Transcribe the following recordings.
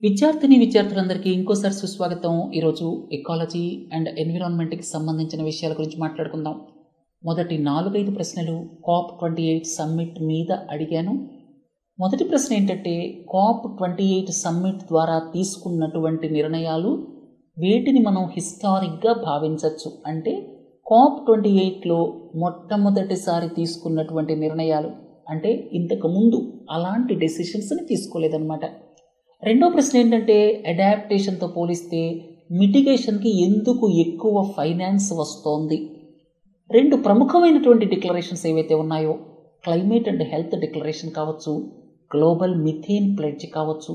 విద్యార్థులందరికీ ఇంకోసారి సుస్వాగతం. ఈరోజు ఎకాలజీ అండ్ ఎన్విరాన్మెంట్కి సంబంధించిన విషయాల గురించి మాట్లాడుకుందాం. మొదటి 4-5 ప్రశ్నలు COP28 సమ్మిట్ మీద అడిగాను. మొదటి ప్రశ్న ఏంటంటే, COP28 సమ్మిట్ ద్వారా తీసుకున్నటువంటి నిర్ణయాలు వేటిని మనం హిస్టారిక్గా భావించవచ్చు అంటే COP28లో మొట్టమొదటిసారి తీసుకున్నటువంటి నిర్ణయాలు అంటే ఇంతకుముందు అలాంటి డెసిషన్స్ని తీసుకోలేదన్నమాట. రెండో ప్రశ్న ఏంటంటే, అడాప్టేషన్తో పోలిస్తే మిటిగేషన్కి ఎందుకు ఎక్కువ ఫైనాన్స్ వస్తోంది? రెండు ప్రముఖమైనటువంటి డిక్లరేషన్స్ ఏవైతే ఉన్నాయో, క్లైమేట్ అండ్ హెల్త్ డిక్లరేషన్ కావచ్చు, గ్లోబల్ మిథేన్ ప్లెడ్జ్ కావచ్చు,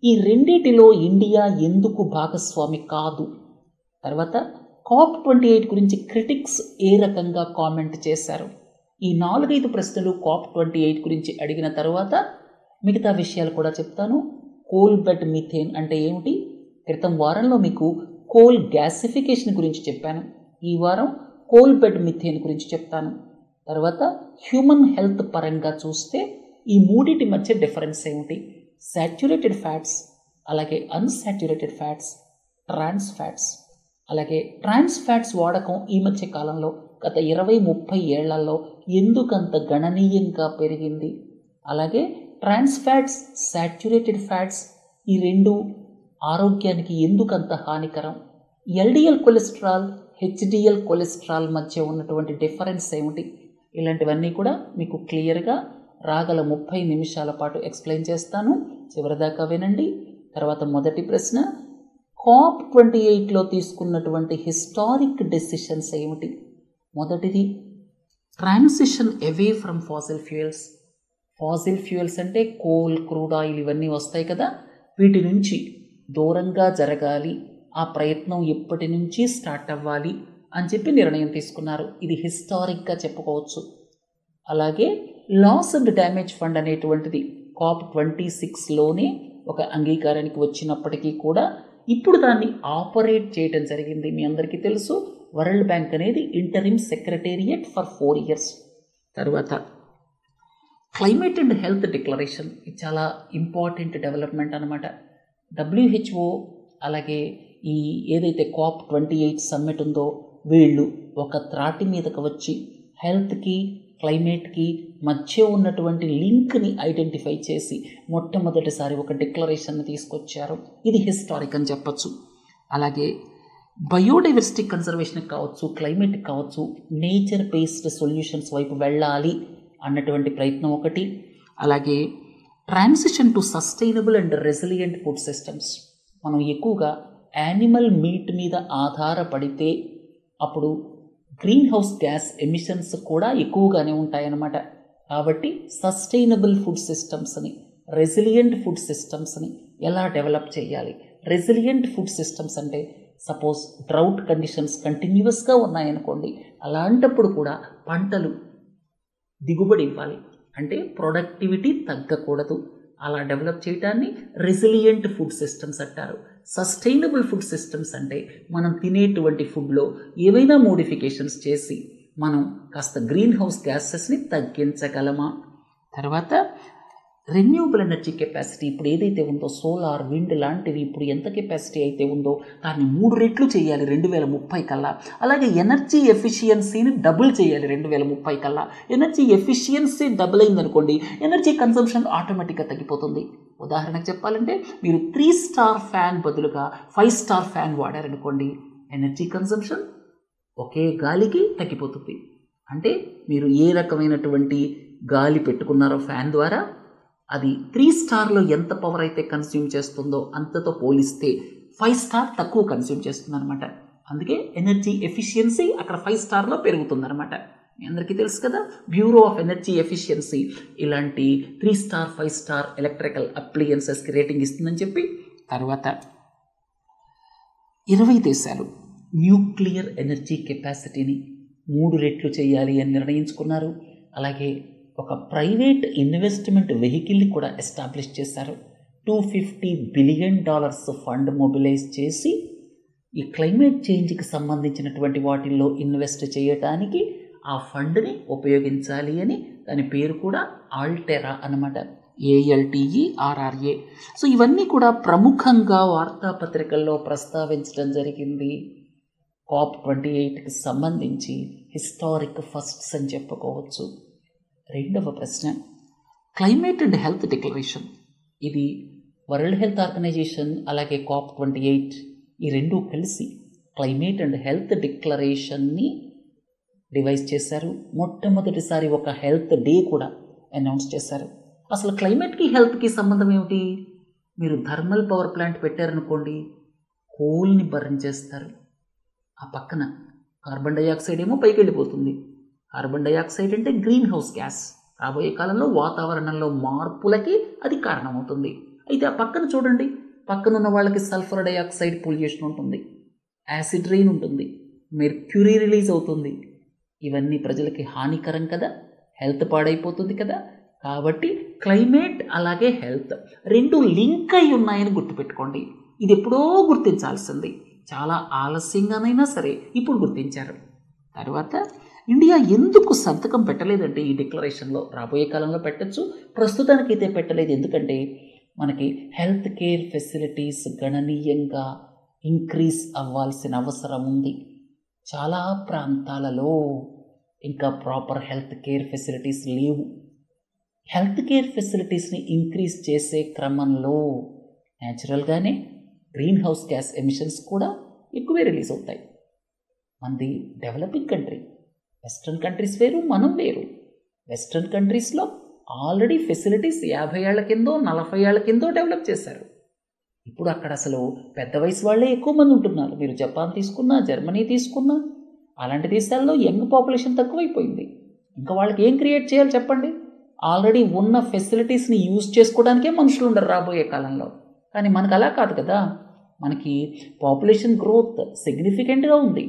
ఈ రెండిటిలో ఇండియా ఎందుకు భాగస్వామి కాదు? తర్వాత COP28 గురించి క్రిటిక్స్ ఏ రకంగా కామెంట్ చేశారు? ఈ 4-5 ప్రశ్నలు COP28 గురించి అడిగిన తర్వాత మిగతా విషయాలు కూడా చెప్తాను. కోల్ బెడ్ మిథేన్ అంటే ఏమిటి? క్రితం వారంలో మీకు కోల్ గ్యాసిఫికేషన్ గురించి చెప్పాను. ఈ వారం కోల్ బెడ్ మిథేన్ గురించి చెప్తాను. తర్వాత హ్యూమన్ హెల్త్ పరంగా చూస్తే ఈ మూడిటి మధ్య డిఫరెన్స్ ఏమిటి? సాచ్యురేటెడ్ ఫ్యాట్స్, అలాగే అన్సాచ్యురేటెడ్ ఫ్యాట్స్, ట్రాన్స్ ఫ్యాట్స్. అలాగే ట్రాన్స్ ఫ్యాట్స్ వాడకం ఈ మధ్య కాలంలో గత 20-30 ఏళ్లలో ఎందుకంత గణనీయంగా పెరిగింది? అలాగే ట్రాన్స్ ఫ్యాట్స్, సాచ్యురేటెడ్ ఫ్యాట్స్ ఈ రెండు ఆరోగ్యానికి ఎందుకంత హానికరం? ఎల్డిఎల్ కొలెస్ట్రాల్, హెచ్డిఎల్ కొలెస్ట్రాల్ మధ్య ఉన్నటువంటి డిఫరెన్స్ ఏమిటి? ఇలాంటివన్నీ కూడా మీకు క్లియర్గా రాగల 30 నిమిషాల పాటు ఎక్స్ప్లెయిన్ చేస్తాను. చివరిదాకా వినండి. తర్వాత మొదటి ప్రశ్న, COP28లో తీసుకున్నటువంటి హిస్టారిక్ డెసిషన్స్ ఏమిటి? మొదటిది transition away from fossil fuels. Fossil fuels అంటే కోల్, క్రూడ్ ఆయిల్ ఇవన్నీ వస్తాయి కదా, వీటి నుంచి దూరంగా జరగాలి, ఆ ప్రయత్నం ఎప్పటి నుంచి స్టార్ట్ అవ్వాలి అని చెప్పి నిర్ణయం తీసుకున్నారు. ఇది హిస్టారిక్గా చెప్పుకోవచ్చు. అలాగే లాస్ అండ్ డ్యామేజ్ ఫండ్ అనేటువంటిది COP26లోనే ఒక అంగీకారానికి వచ్చినప్పటికీ కూడా ఇప్పుడు దాన్ని ఆపరేట్ చేయడం జరిగింది. మీ అందరికీ తెలుసు, వరల్డ్ బ్యాంక్ అనేది ఇంటరిమ్ సెక్రటేరియట్ ఫర్ 4 years. తర్వాత క్లైమేట్ అండ్ హెల్త్ డిక్లరేషన్, ఇది చాలా ఇంపార్టెంట్ డెవలప్మెంట్ అనమాట. WHO అలాగే ఈ ఏదైతే COP28 సమ్మిట్ ఉందో, వీళ్ళు ఒక త్రాటి మీదకి వచ్చి హెల్త్కి క్లైమేట్కి మధ్య ఉన్నటువంటి లింక్ని ఐడెంటిఫై చేసి మొట్టమొదటిసారి ఒక డిక్లరేషన్ని తీసుకొచ్చారు. ఇది హిస్టారిక్ అని చెప్పచ్చు. అలాగే బయోడైవర్సిటీ కన్జర్వేషన్కి కావచ్చు, క్లైమేట్కి కావచ్చు, నేచర్ బేస్డ్ సొల్యూషన్స్ వైపు వెళ్ళాలి అన్నటువంటి ప్రయత్నం ఒకటి. అలాగే transition to sustainable and resilient food systems. మనం ఎక్కువగా యానిమల్ మీట్ మీద ఆధారపడితే అప్పుడు గ్రీన్ హౌస్ గ్యాస్ ఎమిషన్స్ కూడా ఎక్కువగానే ఉంటాయన్నమాట. కాబట్టి సస్టైనబుల్ ఫుడ్ సిస్టమ్స్ని, రెసిలియంట్ ఫుడ్ సిస్టమ్స్ని ఎలా డెవలప్ చేయాలి? రెసిలియంట్ ఫుడ్ సిస్టమ్స్ అంటే సపోజ్ డ్రౌట్ కండిషన్స్ కంటిన్యూస్గా ఉన్నాయనుకోండి, అలాంటప్పుడు కూడా పంటలు దిగుబడి ఇవ్వాలి అంటే ప్రొడక్టివిటీ తగ్గకూడదు. అలా డెవలప్ చేయడాన్ని రెసిలియంట్ ఫుడ్ సిస్టమ్స్ అంటారు. సస్టైనబుల్ ఫుడ్ సిస్టమ్స్ అంటే మనం తినేటువంటి ఫుడ్లో ఏవైనా మోడిఫికేషన్స్ చేసి మనం కాస్త గ్రీన్ హౌస్ గ్యాసెస్ని తగ్గించగలమా? తర్వాత రెన్యూవబుల్ ఎనర్జీ కెపాసిటీ ఇప్పుడు ఏదైతే ఉందో, సోలార్, విండ్ లాంటివి ఇప్పుడు ఎంత కెపాసిటీ అయితే ఉందో దాన్ని 3 రెట్లు చేయాలి 2030 కల్లా. అలాగే ఎనర్జీ ఎఫిషియన్సీని డబుల్ చేయాలి 2030 కల్లా. ఎనర్జీ ఎఫిషియన్సీ డబుల్ అయిందనుకోండి, ఎనర్జీ కన్సంప్షన్ ఆటోమేటిక్గా తగ్గిపోతుంది. ఉదాహరణకు చెప్పాలంటే, మీరు 3 స్టార్ ఫ్యాన్ బదులుగా 5 స్టార్ ఫ్యాన్ వాడారనుకోండి, ఎనర్జీ కన్సంప్షన్ ఒకే గాలికి తగ్గిపోతుంది. అంటే మీరు ఏ రకమైనటువంటి గాలి పెట్టుకున్నారో ఫ్యాన్ ద్వారా, అది 3 స్టార్లో ఎంత పవర్ అయితే కన్స్యూమ్ చేస్తుందో అంతతో పోలిస్తే 5 స్టార్ తక్కువ కన్స్యూమ్ చేస్తుంది అనమాట. అందుకే ఎనర్జీ ఎఫిషియన్సీ అక్కడ 5 స్టార్లో పెరుగుతుందన్నమాట. మీ అందరికీ తెలుసు కదా, బ్యూరో ఆఫ్ ఎనర్జీ ఎఫిషియన్సీ ఇలాంటి 3 స్టార్ 5 స్టార్ ఎలక్ట్రికల్ అప్లయన్సెస్కి రేటింగ్ ఇస్తుందని చెప్పి. తర్వాత 20 దేశాలు న్యూక్లియర్ ఎనర్జీ కెపాసిటీని 3 రెట్లు చేయాలి అని నిర్ణయించుకున్నారు. అలాగే ఒక ప్రైవేట్ ఇన్వెస్ట్మెంట్ వెహికల్ని కూడా ఎస్టాబ్లిష్ చేశారు. $250 బిలియన్ ఫండ్ మొబిలైజ్ చేసి ఈ క్లైమేట్ చేంజ్కి సంబంధించినటువంటి వాటిల్లో ఇన్వెస్ట్ చేయటానికి ఆ ఫండ్ని ఉపయోగించాలి అని, దాని పేరు కూడా ఆల్టెరా అన్నమాట. ALTERRA. సో ఇవన్నీ కూడా ప్రముఖంగా వార్తాపత్రికల్లో ప్రస్తావించడం జరిగింది. COP28కి సంబంధించి హిస్టారిక్ ఫస్ట్స్ అని చెప్పుకోవచ్చు. రెండవ ప్రశ్న, క్లైమేట్ అండ్ హెల్త్ డిక్లరేషన్. ఇది వరల్డ్ హెల్త్ ఆర్గనైజేషన్ అలాగే COP28 ఈ రెండు కలిసి క్లైమేట్ అండ్ హెల్త్ డిక్లరేషన్ని డివైజ్ చేశారు. మొట్టమొదటిసారి ఒక హెల్త్ డే కూడా అనౌన్స్ చేశారు. అసలు క్లైమేట్కి హెల్త్కి సంబంధం ఏమిటి? మీరు థర్మల్ పవర్ ప్లాంట్ పెట్టారనుకోండి, కోల్ని బర్న్ చేస్తారు. ఆ పక్కన కార్బన్ డైఆక్సైడ్ ఏమో పైకి వెళ్ళిపోతుంది. కార్బన్ డైఆక్సైడ్ అంటే గ్రీన్ హౌస్ గ్యాస్. రాబోయే కాలంలో వాతావరణంలో మార్పులకి అది కారణమవుతుంది. అయితే ఆ పక్కన చూడండి, పక్కన ఉన్న వాళ్ళకి సల్ఫర్ డైఆక్సైడ్ పొల్యూషన్ ఉంటుంది, యాసిడ్ రెయిన్ ఉంటుంది, మెర్క్యూరీ రిలీజ్ అవుతుంది. ఇవన్నీ ప్రజలకి హానికరం కదా, హెల్త్ పాడైపోతుంది కదా. కాబట్టి క్లైమేట్ అలాగే హెల్త్ రెండు లింక్ అయి ఉన్నాయని గుర్తుపెట్టుకోండి. ఇది ఎప్పుడో గుర్తించాల్సింది, చాలా ఆలస్యంగానైనా సరే ఇప్పుడు గుర్తించారు. తర్వాత ఇండియా ఎందుకు సంతకం పెట్టలేదంటే ఈ డిక్లరేషన్లో, రాబోయే కాలంలో పెట్టచ్చు, ప్రస్తుతానికైతే పెట్టలేదు. ఎందుకంటే మనకి హెల్త్ కేర్ ఫెసిలిటీస్ గణనీయంగా ఇంక్రీజ్ అవ్వాల్సిన అవసరం ఉంది. చాలా ప్రాంతాలలో ఇంకా ప్రాపర్ హెల్త్ కేర్ ఫెసిలిటీస్ లేవు. హెల్త్ కేర్ ఫెసిలిటీస్ని ఇంక్రీజ్ చేసే క్రమంలో న్యాచురల్గానే గ్రీన్ హౌస్ గ్యాస్ ఎమిషన్స్ కూడా ఎక్కువే రిలీజ్ అవుతాయి. మనది డెవలపింగ్ కంట్రీ, వెస్ట్రన్ కంట్రీస్ వేరు, మనం వేరు. వెస్ట్రన్ కంట్రీస్లో ఆల్రెడీ ఫెసిలిటీస్ 50 ఏళ్ల కిందో 40 ఏళ్ల కిందో డెవలప్ చేశారు. ఇప్పుడు అక్కడ అసలు పెద్ద వయసు వాళ్ళే ఎక్కువ మంది ఉంటున్నారు. మీరు జపాన్ తీసుకున్నా, జర్మనీ తీసుకున్నా, అలాంటి దేశాల్లో యంగ్ పాపులేషన్ తక్కువైపోయింది. ఇంకా వాళ్ళకి ఏం క్రియేట్ చేయాలి చెప్పండి? ఆల్రెడీ ఉన్న ఫెసిలిటీస్ని యూజ్ చేసుకోవడానికే మనుషులు ఉండరు రాబోయే కాలంలో. కానీ మనకు అలా కాదు కదా, మనకి పాపులేషన్ గ్రోత్ సిగ్నిఫికెంట్గా ఉంది.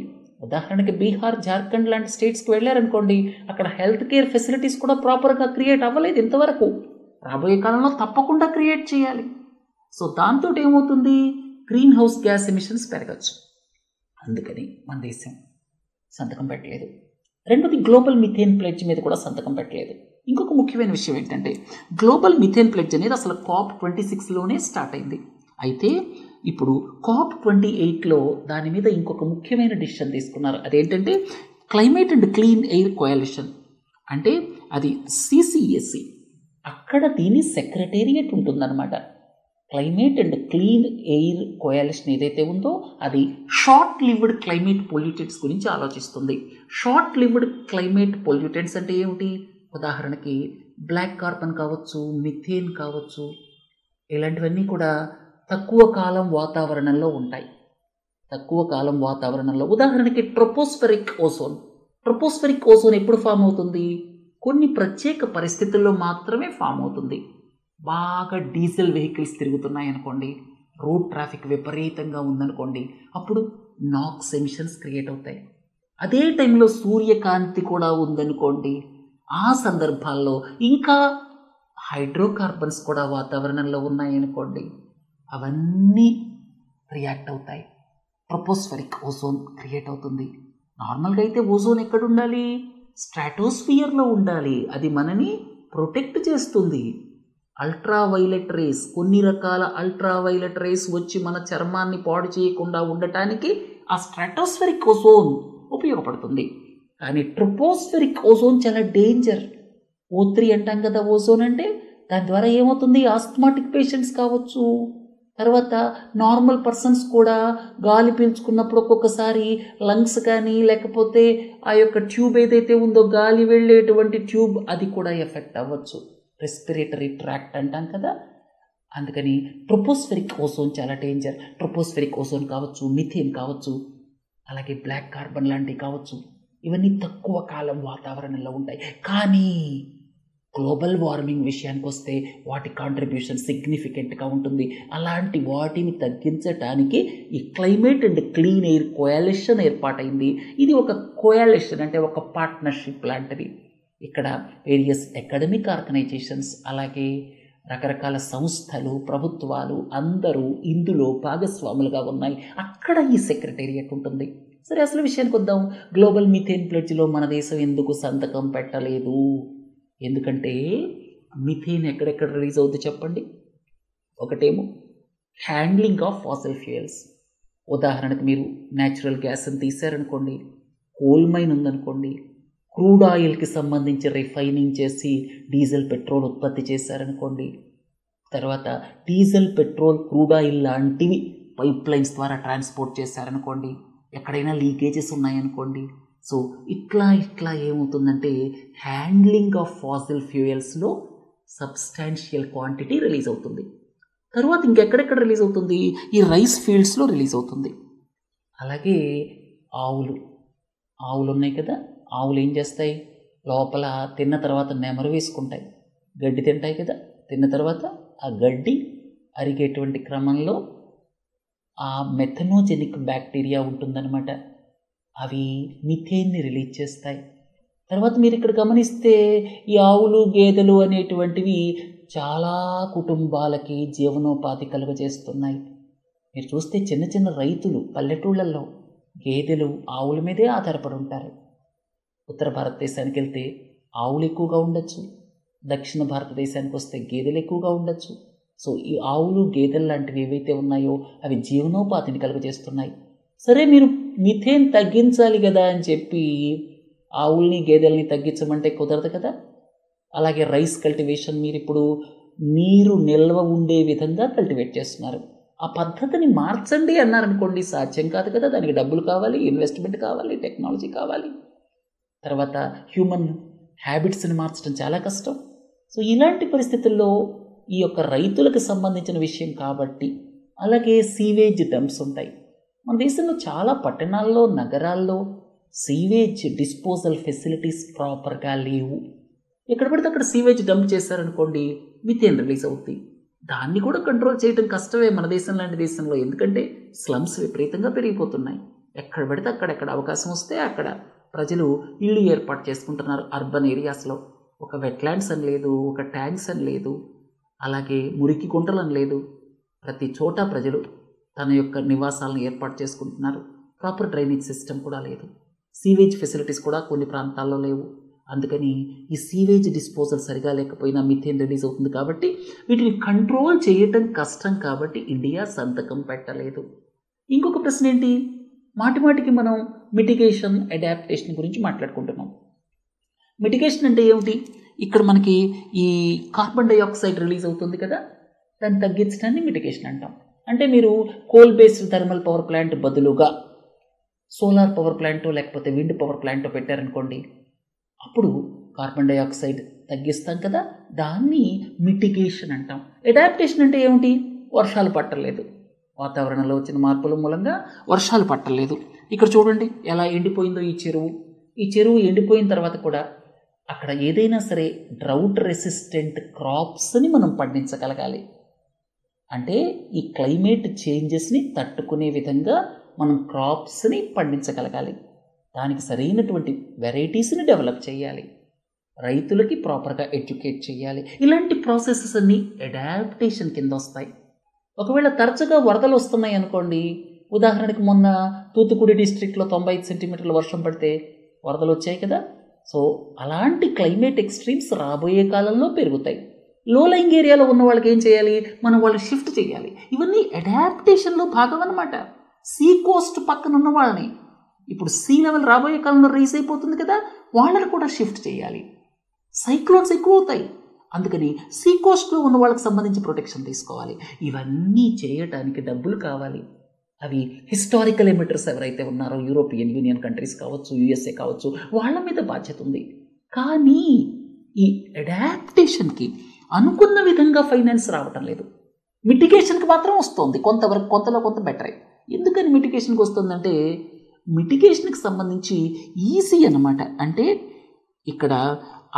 ఉదాహరణకి బీహార్, జార్ఖండ్ లాంటి స్టేట్స్కి వెళ్ళారనుకోండి, అక్కడ హెల్త్ కేర్ ఫెసిలిటీస్ కూడా ప్రాపర్గా క్రియేట్ అవ్వలేదు ఇంతవరకు. రాబోయే కాలంలో తప్పకుండా క్రియేట్ చేయాలి. సో దాంతో ఏమవుతుంది? గ్రీన్ హౌస్ గ్యాస్ ఎమిషన్స్ పెరగచ్చు. అందుకని మన దేశం సంతకం పెట్టలేదు. రెండోది, గ్లోబల్ మిథేన్ ప్లెడ్జ్ మీద కూడా సంతకం పెట్టలేదు. ఇంకొక ముఖ్యమైన విషయం ఏంటంటే, గ్లోబల్ మిథేన్ ప్లెడ్జ్ అనేది అసలు COP26లోనే స్టార్ట్ అయింది. అయితే ఇప్పుడు COP28లో దాని మీద ఇంకొక ముఖ్యమైన డిసిషన్ తీసుకున్నారు. అదేంటంటే క్లైమేట్ అండ్ క్లీన్ ఎయిర్ కోయాలిషన్. అంటే అది CCAC. అక్కడ దీని సెక్రటేరియట్ ఉంటుందన్నమాట. క్లైమేట్ అండ్ క్లీన్ ఎయిర్ కోయాలిషన్ ఏదైతే ఉందో అది షార్ట్ లివ్డ్ క్లైమేట్ పొల్యూటెంట్స్ గురించి ఆలోచిస్తుంది. షార్ట్ లివ్డ్ క్లైమేట్ పొల్యూటెంట్స్ అంటే ఏమిటి? ఉదాహరణకి బ్లాక్ కార్బన్ కావచ్చు, మిథేన్ కావచ్చు, ఇలాంటివన్నీ కూడా తక్కువ కాలం వాతావరణంలో ఉంటాయి. తక్కువ కాలం వాతావరణంలో ఉదాహరణకి ట్రోపోస్ఫెరిక్ ఓజోన్. ట్రోపోస్ఫెరిక్ ఓజోన్ ఎప్పుడు ఫామ్ అవుతుంది? కొన్ని ప్రత్యేక పరిస్థితుల్లో మాత్రమే ఫామ్ అవుతుంది. బాగా డీజిల్ వెహికల్స్ తిరుగుతున్నాయి అనుకోండి, రోడ్ ట్రాఫిక్ విపరీతంగా ఉందనుకోండి, అప్పుడు నాక్స్ ఎమిషన్స్ క్రియేట్ అవుతాయి. అదే టైంలో సూర్యకాంతి కూడా ఉందనుకోండి, ఆ సందర్భాల్లో ఇంకా హైడ్రోకార్బన్స్ కూడా వాతావరణంలో ఉన్నాయనుకోండి, అవన్నీ రియాక్ట్ అవుతాయి. ట్రోపోస్ఫెరిక్ ఓజోన్ క్రియేట్ అవుతుంది. నార్మల్గా అయితే ఓజోన్ ఎక్కడ ఉండాలి? స్ట్రాటోస్ఫియర్లో ఉండాలి. అది మనని ప్రొటెక్ట్ చేస్తుంది. అల్ట్రావైలెట్ రేస్, కొన్ని రకాల అల్ట్రావైలెట్ రేస్ వచ్చి మన చర్మాన్ని పాడు చేయకుండా ఉండటానికి ఆ స్ట్రాటోస్ఫెరిక్ ఓజోన్ ఉపయోగపడుతుంది. కానీ ట్రోపోస్ఫెరిక్ ఓజోన్ చాలా డేంజర్. O3 అంటాం కదా ఓజోన్ అంటే. దాని ద్వారా ఏమవుతుంది? ఆస్మాటిక్ పేషెంట్స్ కావచ్చు, తర్వాత నార్మల్ పర్సన్స్ కూడా గాలి పీల్చుకున్నప్పుడు ఒక్కొక్కసారి లంగ్స్ కానీ లేకపోతే ఆ యొక్క ట్యూబ్ ఏదైతే ఉందో గాలి వెళ్ళేటువంటి ట్యూబ్ అది కూడా ఎఫెక్ట్ అవ్వచ్చు. రెస్పిరేటరీ ట్రాక్ట్ అంటాం కదా. అందుకని ట్రోపోస్ఫెరిక్ ఓజోన్ చాలా డేంజర్. ట్రోపోస్ఫెరిక్ ఓజోన్ కావచ్చు, మిథేన్ కావచ్చు, అలాగే బ్లాక్ కార్బన్ లాంటివి కావచ్చు. ఇవన్నీ తక్కువ కాలం వాతావరణంలో ఉంటాయి. కానీ గ్లోబల్ వార్మింగ్ విషయానికి వస్తే వాటి కాంట్రిబ్యూషన్ సిగ్నిఫికెంట్గా ఉంటుంది. అలాంటి వాటిని తగ్గించడానికి ఈ క్లైమేట్ అండ్ క్లీన్ ఎయిర్ కోయాలిషన్ ఏర్పాటైంది. ఇది ఒక కోయాలిషన్ అంటే ఒక పార్ట్నర్షిప్ లాంటిది. ఇక్కడ వేరియస్ అకాడమిక్ ఆర్గనైజేషన్స్ అలాగే రకరకాల సంస్థలు, ప్రభుత్వాలు అందరూ ఇందులో భాగస్వాములుగా ఉన్నాయి. అక్కడ ఈ సెక్రటేరియట్ ఉంటుంది. సరే, అసలు విషయానికి వద్దాం. గ్లోబల్ మిథేన్ ప్లెడ్జ్లో మన దేశం ఎందుకు సంతకం పెట్టలేదు? ఎందుకంటే మిథేన్ ఎక్కడెక్కడ రిలీజ్ అవుద్ది చెప్పండి. ఒకటేమో హ్యాండ్లింగ్ ఆఫ్ ఫాసిల్ ఫ్యూయల్స్. ఉదాహరణకు మీరు న్యాచురల్ గ్యాస్ని తీశారనుకోండి, కోల్ మైన్ ఉందనుకోండి, క్రూడ్ ఆయిల్కి సంబంధించి రిఫైనింగ్ చేసి డీజిల్ పెట్రోల్ ఉత్పత్తి చేశారనుకోండి, తర్వాత డీజిల్ పెట్రోల్ క్రూడ్ ఆయిల్ లాంటివి పైప్ లైన్స్ ద్వారా ట్రాన్స్పోర్ట్ చేశారనుకోండి, ఎక్కడైనా లీకేజెస్ ఉన్నాయనుకోండి. సో ఇట్లా ఏమవుతుందంటే హ్యాండ్లింగ్ ఆఫ్ ఫాసిల్ ఫ్యూయల్స్లో సబ్స్టాన్షియల్ క్వాంటిటీ రిలీజ్ అవుతుంది. తర్వాత ఇంకెక్కడెక్కడ రిలీజ్ అవుతుంది, ఈ రైస్ ఫీల్డ్స్లో రిలీజ్ అవుతుంది. అలాగే ఆవులు ఉన్నాయి కదా, ఆవులు ఏం చేస్తాయి, లోపల తిన్న తర్వాత నెమరు వేసుకుంటాయి, గడ్డి తింటాయి కదా. తిన్న తర్వాత ఆ గడ్డి అరిగేటువంటి క్రమంలో ఆ మెథనోజెనిక్ బ్యాక్టీరియా ఉంటుందన్నమాట, అవి మిథేన్ని రిలీజ్ చేస్తాయి. తర్వాత మీరు ఇక్కడ గమనిస్తే ఈ ఆవులు గేదెలు అనేటువంటివి చాలా కుటుంబాలకి జీవనోపాధి కలుగజేస్తున్నాయి. మీరు చూస్తే చిన్న చిన్న రైతులు పల్లెటూళ్ళల్లో గేదెలు ఆవుల మీదే ఆధారపడి ఉంటారు. ఉత్తర భారతదేశానికి వెళ్తే ఆవులు ఎక్కువగా ఉండొచ్చు, దక్షిణ భారతదేశానికి వస్తే గేదెలు ఎక్కువగా ఉండొచ్చు. సో ఈ ఆవులు గేదెలు లాంటివి ఏవైతే ఉన్నాయో అవి జీవనోపాధిని కలుగజేస్తున్నాయి. సరే, మీరు మిథేన్ తగ్గించాలి కదా అని చెప్పి ఆవుల్ని గేదెల్ని తగ్గించమంటే కుదరదు కదా. అలాగే రైస్ కల్టివేషన్ మీరు ఇప్పుడు నీరు నిల్వ ఉండే విధంగా కల్టివేట్ చేస్తున్నారు, ఆ పద్ధతిని మార్చండి అన్నారనుకోండి, సాధ్యం కాదు కదా. దానికి డబ్బులు కావాలి, ఇన్వెస్ట్మెంట్ కావాలి, టెక్నాలజీ కావాలి. తర్వాత హ్యూమన్ హ్యాబిట్స్ని మార్చడం చాలా కష్టం. సో ఇలాంటి పరిస్థితుల్లో ఈ యొక్క రైతులకు సంబంధించిన విషయం కాబట్టి, అలాగే సీవేజ్ డంప్స్ ఉంటాయి. మన దేశంలో చాలా పట్టణాల్లో, నగరాల్లో సీవేజ్ డిస్పోజల్ ఫెసిలిటీస్ ప్రాపర్గా లేవు. ఎక్కడ పడితే అక్కడ సీవేజ్ డంప్ చేశారనుకోండి, మిథేన్ రిలీజ్ అవుతుంది. దాన్ని కూడా కంట్రోల్ చేయడం కష్టమే మన దేశం లాంటి దేశంలో, ఎందుకంటే స్లమ్స్ విపరీతంగా పెరిగిపోతున్నాయి. ఎక్కడ పడితే అక్కడెక్కడ అవకాశం వస్తే అక్కడ ప్రజలు ఇళ్ళు ఏర్పాటు చేసుకుంటున్నారు. అర్బన్ ఏరియాస్లో ఒక వెట్లాండ్స్ అని లేదు, ఒక ట్యాంక్స్ అని లేదు, అలాగే మురికి గుంటలు అని లేదు. ప్రతి చోట ప్రజలు తన యొక్క నివాసాలను ఏర్పాటు చేసుకుంటున్నారు. ప్రాపర్ డ్రైనేజ్ సిస్టమ్ కూడా లేదు, సీవేజ్ ఫెసిలిటీస్ కూడా కొన్ని ప్రాంతాల్లో లేవు. అందుకని ఈ సీవేజ్ డిస్పోజల్ సరిగా లేకపోయినా మిథేన్ రిలీజ్ అవుతుంది. కాబట్టి వీటిని కంట్రోల్ చేయటం కష్టం, కాబట్టి ఇండియా సంతకం పెట్టలేదు. ఇంకొక ప్రశ్న ఏంటి, మాటిమాటికి మనం మిటిగేషన్, అడాప్టేషన్ గురించి మాట్లాడుకుంటున్నాం. మిటిగేషన్ అంటే ఏమిటి, ఇక్కడ మనకి ఈ కార్బన్ డైఆక్సైడ్ రిలీజ్ అవుతుంది కదా, దాన్ని తగ్గించడాన్ని మిటిగేషన్ అంటాం. అంటే మీరు coal based thermal power plant బదులుగా సోలార్ పవర్ ప్లాంటో లేకపోతే విండ్ పవర్ ప్లాంటో పెట్టారనుకోండి, అప్పుడు కార్బన్ డైఆక్సైడ్ తగ్గిస్తాం కదా, దాన్ని మిటిగేషన్ అంటాం. అడాప్టేషన్ అంటే ఏమిటి, వర్షాలు పట్టలేదు, వాతావరణంలో వచ్చిన మార్పుల మూలంగా వర్షాలు పట్టలేదు. ఇక్కడ చూడండి ఎలా ఎండిపోయిందో ఈ చెరువు ఎండిపోయిన తర్వాత కూడా అక్కడ ఏదైనా సరే డ్రౌట్ రెసిస్టెంట్ క్రాప్స్ని మనం పండించగలగాలి. అంటే ఈ క్లైమేట్ చేంజెస్ని తట్టుకునే విధంగా మనం క్రాప్స్ని పండించగలగాలి. దానికి సరైనటువంటి వెరైటీస్ని డెవలప్ చేయాలి, రైతులకి ప్రాపర్గా ఎడ్యుకేట్ చేయాలి. ఇలాంటి ప్రాసెసెస్ అన్నీ అడాప్టేషన్ కింద వస్తాయి. ఒకవేళ తరచుగా వరదలు వస్తున్నాయి అనుకోండి, ఉదాహరణకి మొన్న తూత్తుకుడి డిస్ట్రిక్ట్లో 95 సెంటీమీటర్ల వర్షం పడితే వరదలు వచ్చాయి కదా. సో అలాంటి క్లైమేట్ ఎక్స్ట్రీమ్స్ రాబోయే కాలంలో పెరుగుతాయి. లో లయింగ్ ఏరియాలో ఉన్న వాళ్ళకి ఏం చేయాలి, మనం వాళ్ళు షిఫ్ట్ చేయాలి. ఇవన్నీ అడాప్టేషన్లో భాగం అన్నమాట. సీ కోస్ట్ పక్కన ఉన్న వాళ్ళని, ఇప్పుడు సీ లెవెల్ రాబోయే కాలంలో రైజ్ అయిపోతుంది కదా, వాళ్ళని కూడా షిఫ్ట్ చేయాలి. సైక్లోన్స్ ఎక్కువ అవుతాయి, అందుకని సీ కోస్ట్లో ఉన్న వాళ్ళకి సంబంధించి ప్రొటెక్షన్ తీసుకోవాలి. ఇవన్నీ చేయటానికి డబ్బులు కావాలి. అవి హిస్టారికల్ ఎమిటర్స్ ఎవరైతే ఉన్నారో, యూరోపియన్ యూనియన్ కంట్రీస్ కావచ్చు, యుఎస్ఏ కావచ్చు, వాళ్ళ మీద బాధ్యత ఉంది. కానీ ఈ అడాప్టేషన్కి అనుకున్న విధంగా ఫైనాన్స్ రావటం లేదు. మిటిగేషన్కి మాత్రం వస్తుంది కొంతవరకు, కొంతలో కొంత బెటరే. ఎందుకని మిటిగేషన్కి వస్తుందంటే, మిటిగేషన్కి సంబంధించి ఈజీ అన్నమాట. అంటే ఇక్కడ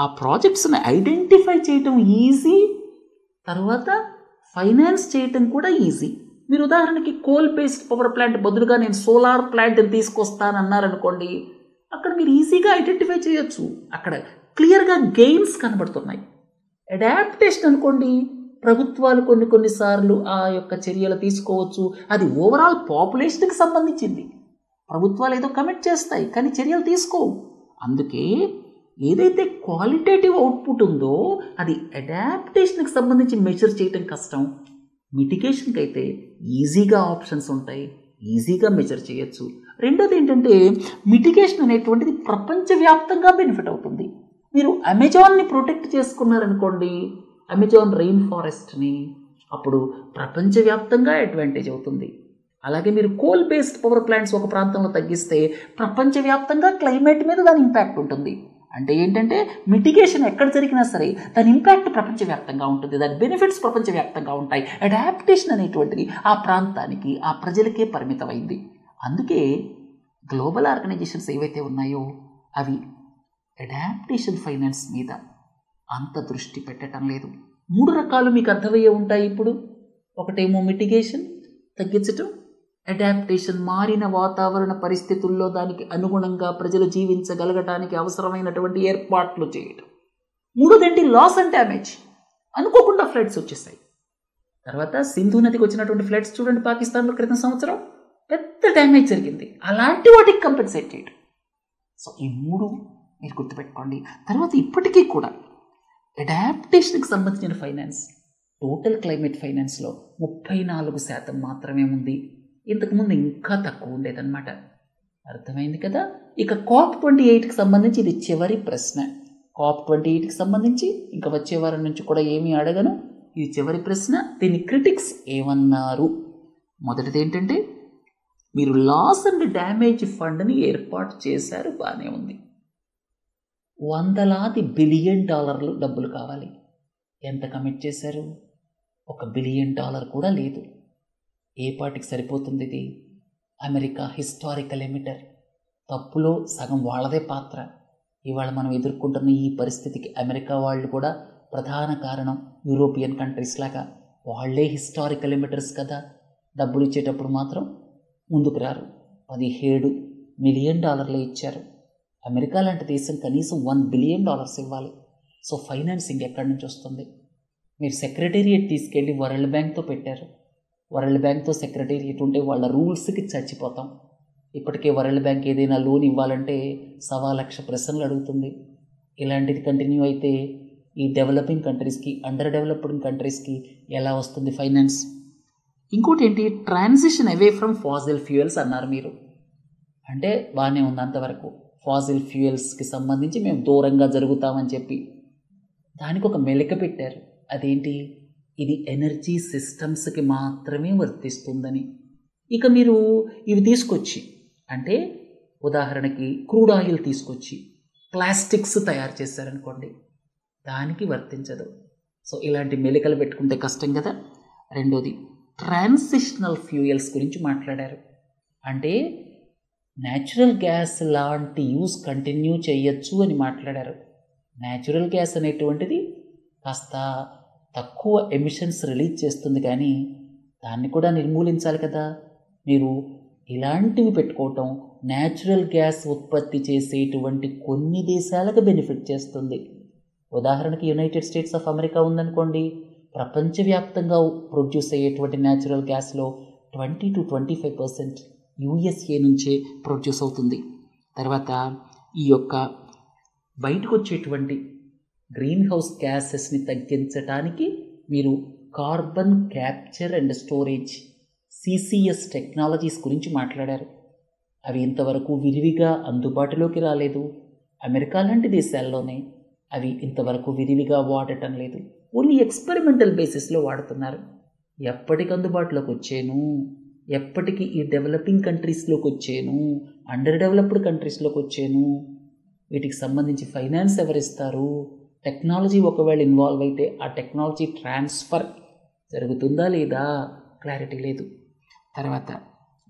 ఆ ప్రాజెక్ట్స్ని ఐడెంటిఫై చేయటం ఈజీ, తర్వాత ఫైనాన్స్ చేయటం కూడా ఈజీ. మీరు ఉదాహరణకి కోల్ బేస్డ్ పవర్ ప్లాంట్ బదులుగా నేను సోలార్ ప్లాంట్ని తీసుకొస్తానన్నారనుకోండి, అక్కడ మీరు ఈజీగా ఐడెంటిఫై చేయొచ్చు, అక్కడ క్లియర్గా గెయిన్స్ కనబడుతున్నాయి. అడాప్టేషన్ అనుకోండి, ప్రభుత్వాలు కొన్నిసార్లు ఆ యొక్క చర్యలు తీసుకోవచ్చు, అది ఓవరాల్ పాపులేషన్కి సంబంధించింది. ప్రభుత్వాలు ఏదో కమిట్ చేస్తాయి కానీ చర్యలు తీసుకోవు. అందుకే ఏదైతే క్వాలిటేటివ్ అవుట్పుట్ ఉందో అది అడాప్టేషన్కి సంబంధించి మెజర్ చేయటం కష్టం. మిటిగేషన్కి అయితే ఈజీగా ఆప్షన్స్ ఉంటాయి, ఈజీగా మెజర్ చేయొచ్చు. రెండోది ఏంటంటే మిటిగేషన్ అనేటువంటిది ప్రపంచవ్యాప్తంగా బెనిఫిట్ అవుతుంది. మీరు అమెజాన్ని ప్రొటెక్ట్ చేసుకున్నారనుకోండి, అమెజాన్ రెయిన్ ఫారెస్ట్ని, అప్పుడు ప్రపంచవ్యాప్తంగా అడ్వాంటేజ్ అవుతుంది. అలాగే మీరు కోల్ బేస్డ్ పవర్ ప్లాంట్స్ ఒక ప్రాంతంలో తగ్గిస్తే ప్రపంచవ్యాప్తంగా క్లైమేట్ మీద దాని ఇంపాక్ట్ ఉంటుంది. అంటే ఏంటంటే మిటిగేషన్ ఎక్కడ జరిగినా సరే దాని ఇంపాక్ట్ ప్రపంచవ్యాప్తంగా ఉంటుంది, దాని బెనిఫిట్స్ ప్రపంచవ్యాప్తంగా ఉంటాయి. అడాప్టేషన్ అనేటువంటిది ఆ ప్రాంతానికి, ఆ ప్రజలకే పరిమితమైంది. అందుకే గ్లోబల్ ఆర్గనైజేషన్స్ ఏవైతే ఉన్నాయో అవి అడాప్టేషన్ ఫైనాన్స్ మీద అంత దృష్టి పెట్టడం లేదు. 3 రకాలు మీకు అర్థమయ్యే ఉంటాయి ఇప్పుడు. ఒకటేమో మిటిగేషన్, తగ్గించటం. అడాప్టేషన్, మారిన వాతావరణ పరిస్థితుల్లో దానికి అనుగుణంగా ప్రజలు జీవించగలగటానికి అవసరమైనటువంటి ఏర్పాట్లు చేయటం. 3ది లాస్ అండ్ డ్యామేజ్. అనుకోకుండా ఫ్లడ్స్ వచ్చేసాయి. తర్వాత సింధు నదికి వచ్చినటువంటి ఫ్లడ్స్ చూడండి, పాకిస్తాన్లో క్రితం సంవత్సరం పెద్ద డ్యామేజ్ జరిగింది. అలాంటి వాటికి కంపెన్సేట్ చేయటం. సో ఈ 3 మీరు గుర్తుపెట్టుకోండి. తర్వాత ఇప్పటికీ కూడా అడాప్టేషన్కి సంబంధించిన ఫైనాన్స్ టోటల్ క్లైమేట్ ఫైనాన్స్లో 34% మాత్రమే ఉంది. ఇంతకుముందు ఇంకా తక్కువ ఉండేదన్నమాట. అర్థమైంది కదా. ఇక COP28కి సంబంధించి ఇది చివరి ప్రశ్న. COP28కి సంబంధించి ఇంకా వచ్చే వారం నుంచి కూడా ఏమీ అడగను, ఇది చివరి ప్రశ్న. దీని క్రిటిక్స్ ఏమన్నారు? మొదటిది ఏంటంటే మీరు లాస్ అండ్ డ్యామేజ్ ఫండ్ని ఏర్పాటు చేశారు, బాగానే ఉంది. $100 బిలియన్ డబ్బులు కావాలి. ఎంత కమిట్ చేశారు? $1 బిలియన్ కూడా లేదు. ఏ పార్టీకి సరిపోతుంది ఇది? America historical emitter. తప్పులో సగం వాళ్ళదే పాత్ర. ఇవాళ మనం ఎదుర్కొంటున్న ఈ పరిస్థితికి అమెరికా వాళ్ళు కూడా ప్రధాన కారణం. యూరోపియన్ కంట్రీస్ లాగా వాళ్ళే హిస్టారికల్ ఎమిటర్స్ కదా. డబ్బులు ఇచ్చేటప్పుడు మాత్రం ముందుకు రారు. $17 మిలియన్ ఇచ్చారు. అమెరికా లాంటి దేశం కనీసం $1 బిలియన్ ఇవ్వాలి. సో ఫైనాన్సింగ్ ఎక్కడి నుంచి వస్తుంది? మీరు సెక్రటేరియట్ తీసుకెళ్ళి వరల్డ్ బ్యాంక్తో పెట్టారు. వరల్డ్ బ్యాంక్తో సెక్రటేరియట్ ఉంటే వాళ్ళ రూల్స్కి చచ్చిపోతాం. ఇప్పటికే వరల్డ్ బ్యాంక్ ఏదైనా లోన్ ఇవ్వాలంటే 1,00,000 ప్రశ్నలు అడుగుతుంది. ఇలాంటిది కంటిన్యూ అయితే ఈ డెవలపింగ్ కంట్రీస్కి, అండర్ డెవలప్డ్ కంట్రీస్కి ఎలా వస్తుంది ఫైనాన్స్? ఇంకోటి ఏంటి, transition away from fossil fuels అన్నారు మీరు. అంటే బాగానే ఉంది అంతవరకు. ఫాసిల్ ఫ్యూయల్స్కి సంబంధించి మేము దూరంగా జరుగుతామని చెప్పి దానికి ఒక మెలిక పెట్టారు. అదేంటి, ఇది ఎనర్జీ సిస్టమ్స్కి మాత్రమే వర్తిస్తుందని. ఇక మీరు ఇవి తీసుకొచ్చి, అంటే ఉదాహరణకి క్రూడ్ ఆయిల్ తీసుకొచ్చి ప్లాస్టిక్స్ తయారు చేశారనుకోండి, దానికి వర్తించదు. సో ఇలాంటి మెలికలు పెట్టుకుంటే కష్టం కదా. రెండోది ట్రాన్సిషనల్ ఫ్యూయల్స్ గురించి మాట్లాడారు. అంటే న్యాచురల్ గ్యాస్ లాంటి యూస్ కంటిన్యూ చేయొచ్చు అని మాట్లాడారు. న్యాచురల్ గ్యాస్ అనేటువంటిది కాస్త తక్కువ ఎమిషన్స్ రిలీజ్ చేస్తుంది, కానీ దాన్ని కూడా నిర్మూలించాలి కదా. మీరు ఇలాంటివి పెట్టుకోవటం న్యాచురల్ గ్యాస్ ఉత్పత్తి చేసేటువంటి కొన్ని దేశాలకు బెనిఫిట్ చేస్తుంది. ఉదాహరణకి యునైటెడ్ స్టేట్స్ ఆఫ్ అమెరికా ఉందనుకోండి, ప్రపంచవ్యాప్తంగా ప్రొడ్యూస్ అయ్యేటువంటి న్యాచురల్ గ్యాస్లో 20 to 25% USA నుంచే ప్రొడ్యూస్ అవుతుంది. తర్వాత ఈ యొక్క బయటకు వచ్చేటువంటి గ్రీన్ హౌస్ గ్యాసెస్ని తగ్గించడానికి మీరు carbon capture and storage CCS technologies గురించి మాట్లాడారు. అవి ఇంతవరకు విరివిగా అందుబాటులోకి రాలేదు. అమెరికా లాంటి దేశాల్లోనే అవి ఇంతవరకు విరివిగా వాడటం లేదు. ఓన్లీ ఎక్స్పెరిమెంటల్ బేసిస్లో వాడుతున్నారు. ఎప్పటికి అందుబాటులోకి వచ్చాను, ఎప్పటికీ ఈ డెవలపింగ్ కంట్రీస్లోకి వచ్చాను, అండర్ డెవలప్డ్ కంట్రీస్లోకి వచ్చాను, వీటికి సంబంధించి ఫైనాన్స్ ఎవరిస్తారు? టెక్నాలజీ ఒకవేళ ఇన్వాల్వ్ అయితే ఆ టెక్నాలజీ ట్రాన్స్ఫర్ జరుగుతుందా లేదా? క్లారిటీ లేదు. తర్వాత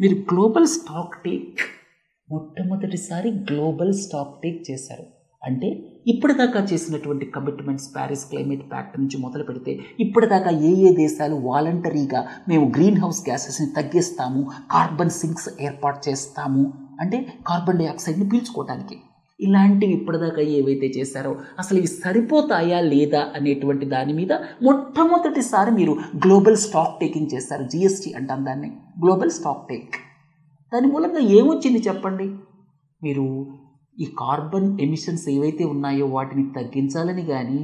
మీరు గ్లోబల్ స్టాక్ టేక్, మొట్టమొదటిసారి గ్లోబల్ స్టాక్ టేక్ చేశారు. అంటే ఇప్పటిదాకా చేసినటువంటి కమిట్మెంట్స్, ప్యారిస్ క్లైమేట్ ప్యాక్ట్ నుంచి మొదలు పెడితే ఇప్పటిదాకా ఏ దేశాలు వాలంటరీగా మేము గ్రీన్ హౌస్ గ్యాసెస్ని తగ్గిస్తాము, కార్బన్ సింక్స్ ఏర్పాటు చేస్తాము, అంటే కార్బన్ డైఆక్సైడ్ని పీల్చుకోవడానికి, ఇలాంటివి ఇప్పటిదాకా ఏవైతే చేశారో అసలు ఇవి సరిపోతాయా లేదా అనేటువంటి దాని మీద మొట్టమొదటిసారి మీరు గ్లోబల్ స్టాక్ టేకింగ్ చేశారు. GST అంటాం దాన్ని, గ్లోబల్ స్టాక్ టేక్. దాని మూలంగా ఏమొచ్చింది చెప్పండి? మీరు ఈ కార్బన్ ఎమిషన్స్ ఏవైతే ఉన్నాయో వాటిని తగ్గించాలని కానీ,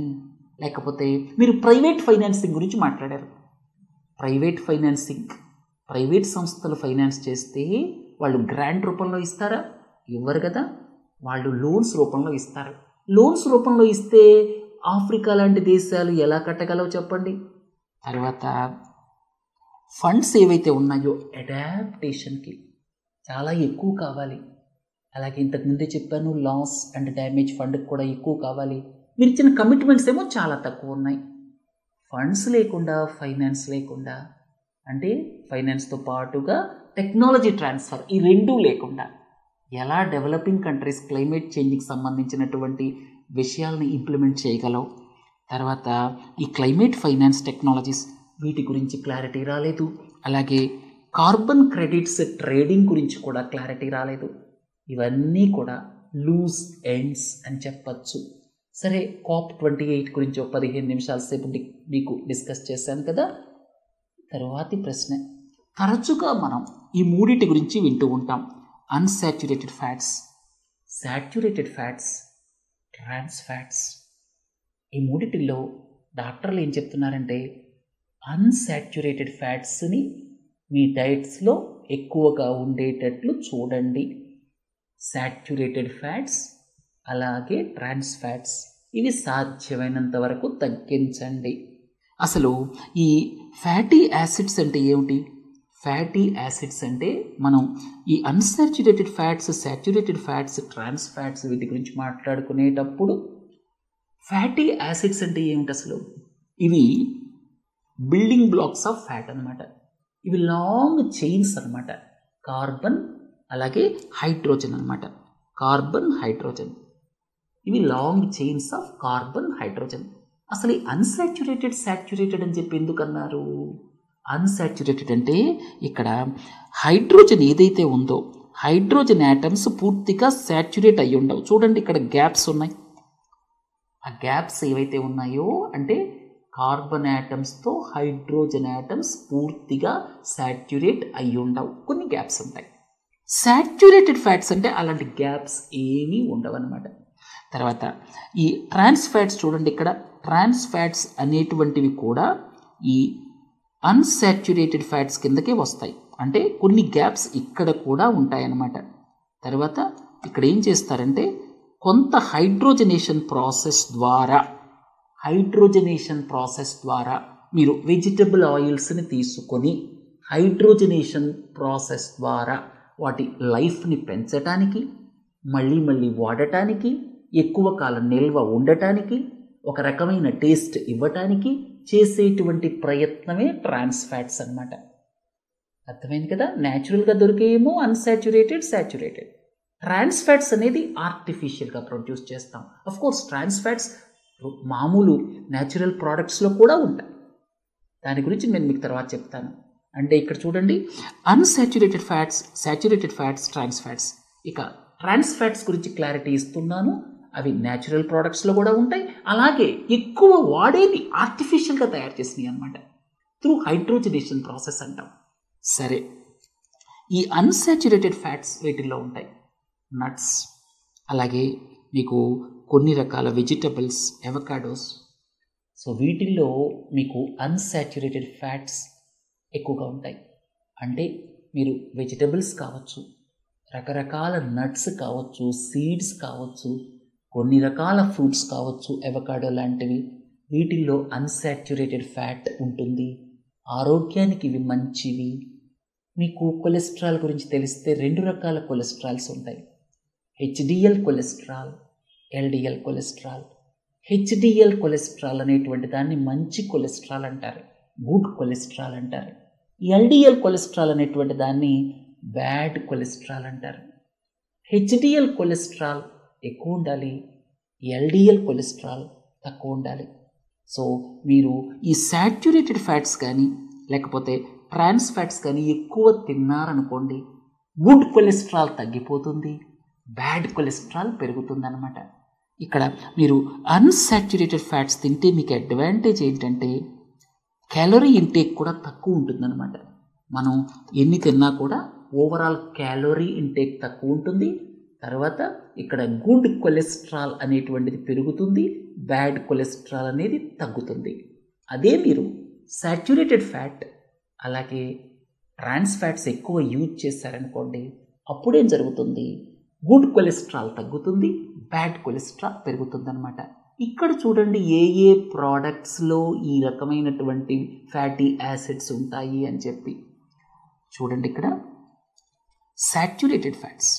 లేకపోతే మీరు ప్రైవేట్ ఫైనాన్సింగ్ గురించి మాట్లాడారు. ప్రైవేట్ సంస్థలు ఫైనాన్స్ చేస్తే వాళ్ళు గ్రాంట్ రూపంలో ఇస్తారా? ఇవ్వరు కదా. వాళ్ళు లోన్స్ రూపంలో ఇస్తారు. లోన్స్ రూపంలో ఇస్తే ఆఫ్రికా లాంటి దేశాలు ఎలా కట్టగలవు చెప్పండి. తర్వాత ఫండ్స్ ఏవైతే ఉన్నాయో అడాప్టేషన్కి చాలా ఎక్కువ కావాలి. అలాగే ఇంతకుముందే చెప్పాను, లాస్ అండ్ డ్యామేజ్ ఫండ్కి కూడా ఎక్కువ కావాలి. మీరు ఇచ్చిన కమిట్మెంట్స్ ఏమో చాలా తక్కువ ఉన్నాయి. ఫండ్స్ లేకుండా, ఫైనాన్స్ లేకుండా, అంటే ఫైనాన్స్తో పాటుగా టెక్నాలజీ ట్రాన్స్ఫర్, ఈ రెండూ లేకుండా ఎలా డెవలపింగ్ కంట్రీస్ క్లైమేట్ చేంజ్కి సంబంధించినటువంటి విషయాలని ఇంప్లిమెంట్ చేయగలవు. తర్వాత ఈ క్లైమేట్ ఫైనాన్స్ టెక్నాలజీస్ వీటి గురించి క్లారిటీ రాలేదు. అలాగే కార్బన్ క్రెడిట్స్ ట్రేడింగ్ గురించి కూడా క్లారిటీ రాలేదు. ఇవన్నీ కూడా లూజ్ ఎండ్స్ అని చెప్పచ్చు. సరే, COP28 గురించి ఒక 15 నిమిషాల సేపు మీకు డిస్కస్ చేశాను కదా. తరువాతి ప్రశ్న, తరచుగా మనం ఈ మూడిటి గురించి వింటూ ఉంటాం. Unsaturated fats, saturated fats, trans fats. ఈ మూడిటిల్లో డాక్టర్లు ఏం చెప్తున్నారంటే అన్సాచ్యురేటెడ్ ఫ్యాట్స్ని మీ డైట్స్లో ఎక్కువగా ఉండేటట్లు చూడండి. సాచ్యురేటెడ్ ఫ్యాట్స్ అలాగే ట్రాన్స్ ఫ్యాట్స్ ఇవి సాధ్యమైనంత వరకు తగ్గించండి. అసలు ఈ ఫ్యాటీ యాసిడ్స్ అంటే ఏమిటి? ఫ్యాటీ యాసిడ్స్ అంటే మనం ఈ unsaturated fats, saturated fats, trans fats వీటి గురించి మాట్లాడుకునేటప్పుడు ఫ్యాటీ యాసిడ్స్ అంటే ఏమిటి అసలు? ఇవి బిల్డింగ్ బ్లాక్స్ ఆఫ్ ఫ్యాట్ అనమాట. ఇవి లాంగ్ చైన్స్ అనమాట. కార్బన్ అలాగే హైడ్రోజన్ అనమాట. కార్బన్, హైడ్రోజన్, ఇవి long chains of carbon, hydrogen. అసలు ఈ అన్సాచ్యురేటెడ్, సాచ్యురేటెడ్ అని చెప్పి ఎందుకు అన్నారు? అన్సాచ్యురేటెడ్ అంటే ఇక్కడ హైడ్రోజన్ ఏదైతే ఉందో హైడ్రోజన్ యాటమ్స్ పూర్తిగా సాచ్యురేట్ అయ్యి ఉండవు. చూడండి, ఇక్కడ గ్యాప్స్ ఉన్నాయి. ఆ గ్యాప్స్ ఏవైతే ఉన్నాయో అంటే కార్బన్ యాటమ్స్తో హైడ్రోజన్ యాటమ్స్ పూర్తిగా సాచ్యురేట్ అయ్యి ఉండవు, కొన్ని గ్యాప్స్ ఉంటాయి. సాచ్యురేటెడ్ ఫ్యాట్స్ అంటే అలాంటి గ్యాప్స్ ఏమీ ఉండవు అన్నమాట. తర్వాత ఈ ట్రాన్స్ ఫ్యాట్స్ చూడండి, ఇక్కడ ట్రాన్స్ ఫ్యాట్స్ అనేటువంటివి కూడా ఈ అన్సాచ్యురేటెడ్ ఫ్యాట్స్ కిందకే వస్తాయి. అంటే కొన్ని గ్యాప్స్ ఇక్కడ కూడా ఉంటాయన్నమాట. తర్వాత ఇక్కడ ఏం చేస్తారంటే కొంత హైడ్రోజనేషన్ ప్రాసెస్ ద్వారా మీరు వెజిటబుల్ ఆయిల్స్ని తీసుకొని హైడ్రోజనేషన్ ప్రాసెస్ ద్వారా వాటి లైఫ్ని పెంచడానికి, మళ్ళీ వాడటానికి, ఎక్కువ కాలం నిల్వ ఉండటానికి, ఒక రకమైన టేస్ట్ ఇవ్వటానికి చేసేటువంటి ప్రయత్నమే ట్రాన్స్ ఫ్యాట్స్ అన్నమాట. అర్థమైంది కదా. న్యాచురల్గా దొరికేమో అన్సాచ్యురేటెడ్, సాచ్యురేటెడ్. ట్రాన్స్ ఫ్యాట్స్ అనేది ఆర్టిఫిషియల్గా ప్రొడ్యూస్ చేస్తాం. అఫ్కోర్స్ ట్రాన్స్ ఫ్యాట్స్ మామూలు న్యాచురల్ ప్రోడక్ట్స్లో కూడా ఉంటాయి. దాని గురించి నేను మీకు తర్వాత చెప్తాను. అంటే ఇక్కడ చూడండి, unsaturated fats, saturated fats, trans fats. ఇక ట్రాన్స్ ఫ్యాట్స్ గురించి క్లారిటీ ఇస్తున్నాను. అవి న్యాచురల్ ప్రోడక్ట్స్లో కూడా ఉంటాయి. అలాగే ఎక్కువ వాడేది ఆర్టిఫిషియల్గా తయారు చేసినవి అనమాట. త్రూ హైడ్రోజనేషన్ ప్రాసెస్ అంటాం. సరే, ఈ అన్సాచ్యురేటెడ్ ఫ్యాట్స్ వీటిల్లో ఉంటాయి. నట్స్, అలాగే మీకు కొన్ని రకాల వెజిటబుల్స్, అవకాడోస్. సో వీటిల్లో మీకు అన్సాచ్యురేటెడ్ ఫ్యాట్స్ ఎక్కువగా ఉంటాయి. అంటే మీరు వెజిటబుల్స్ కావచ్చు, రకరకాల నట్స్ కావచ్చు, సీడ్స్ కావచ్చు, కొన్ని రకాల ఫ్రూట్స్ కావచ్చు, అవకాడో లాంటివి, వీటిల్లో అన్సాచ్యురేటెడ్ ఫ్యాట్ ఉంటుంది. ఆరోగ్యానికి ఇవి మంచివి. మీకు కొలెస్ట్రాల్ గురించి తెలిస్తే 2 రకాల కొలెస్ట్రాల్స్ ఉంటాయి. HDL cholesterol, LDL cholesterol. HDL cholesterol అనేటువంటి దాన్ని మంచి కొలెస్ట్రాల్ అంటారు, గుడ్ కొలెస్ట్రాల్ అంటారు. LDL కొలెస్ట్రాల్ అనేటువంటి దాన్ని బ్యాడ్ కొలెస్ట్రాల్ అంటారు. HDL కొలెస్ట్రాల్ ఎక్కువ ఉండాలి, LDL కొలెస్ట్రాల్ తక్కువ ఉండాలి. సో మీరు ఈ సాచ్యురేటెడ్ ఫ్యాట్స్ కానీ లేకపోతే ట్రాన్స్ ఫ్యాట్స్ కానీ ఎక్కువ తిన్నారనుకోండి, గుడ్ కొలెస్ట్రాల్ తగ్గిపోతుంది, బ్యాడ్ కొలెస్ట్రాల్ పెరుగుతుంది అన్నమాట. ఇక్కడ మీరు అన్సాచ్యురేటెడ్ ఫ్యాట్స్ తింటే మీకు అడ్వాంటేజ్ ఏంటంటే క్యాలరీ ఇంటేక్ కూడా తక్కువ ఉంటుందన్నమాట. మనం ఎన్ని తిన్నా కూడా ఓవరాల్ క్యాలరీ ఇంటేక్ తక్కువ ఉంటుంది. తర్వాత ఇక్కడ గుడ్ కొలెస్ట్రాల్ అనేటువంటిది పెరుగుతుంది, బ్యాడ్ కొలెస్ట్రాల్ అనేది తగ్గుతుంది. అదే మీరు సాచ్యురేటెడ్ ఫ్యాట్ అలాగే ట్రాన్స్ ఫ్యాట్స్ ఎక్కువ యూజ్ చేశారనుకోండి, అప్పుడేం జరుగుతుంది, గుడ్ కొలెస్ట్రాల్ తగ్గుతుంది, బ్యాడ్ కొలెస్ట్రాల్ పెరుగుతుందన్నమాట. ఇక్కడ చూడండి ఏ ఏ ప్రోడక్ట్స్లో ఈ రకమైనటువంటి ఫ్యాటీ యాసిడ్స్ ఉంటాయి అని చెప్పి. చూడండి ఇక్కడ సాచ్యురేటెడ్ ఫ్యాట్స్.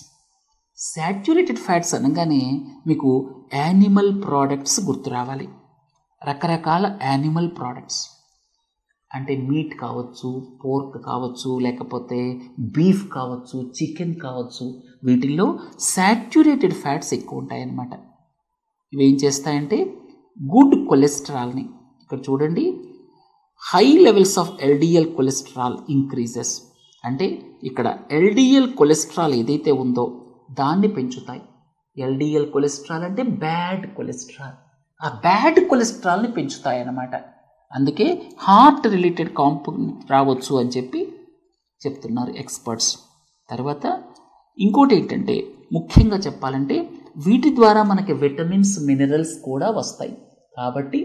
సాచ్యురేటెడ్ ఫ్యాట్స్ అనగానే మీకు యానిమల్ ప్రోడక్ట్స్ గుర్తు రావాలి. రకరకాల యానిమల్ ప్రోడక్ట్స్ అంటే మీట్ కావచ్చు, పోర్క్ కావచ్చు, లేకపోతే బీఫ్ కావచ్చు, చికెన్ కావచ్చు, వీటిల్లో సాచ్యురేటెడ్ ఫ్యాట్స్ ఎక్కువ ఉంటాయన్నమాట. ఇవి ఏం చేస్తాయంటే గుడ్ కొలెస్ట్రాల్ని, ఇక్కడ చూడండి high levels of LDL cholesterol increases, అంటే ఇక్కడ ఎల్డిఎల్ కొలెస్ట్రాల్ ఏదైతే ఉందో దాన్ని పెంచుతాయి. ఎల్డిఎల్ కొలెస్ట్రాల్ అంటే బ్యాడ్ కొలెస్ట్రాల్, ఆ బ్యాడ్ కొలెస్ట్రాల్ని పెంచుతాయి అన్నమాట. అందుకే హార్ట్ రిలేటెడ్ కాంపౌండ్ రావచ్చు అని చెప్పి చెప్తున్నారు ఎక్స్పర్ట్స్. తర్వాత ఇంకోటి ఏంటంటే ముఖ్యంగా చెప్పాలంటే వీటి ద్వారా మనకి విటమిన్స్, మినరల్స్ కూడా వస్తాయి. కాబట్టి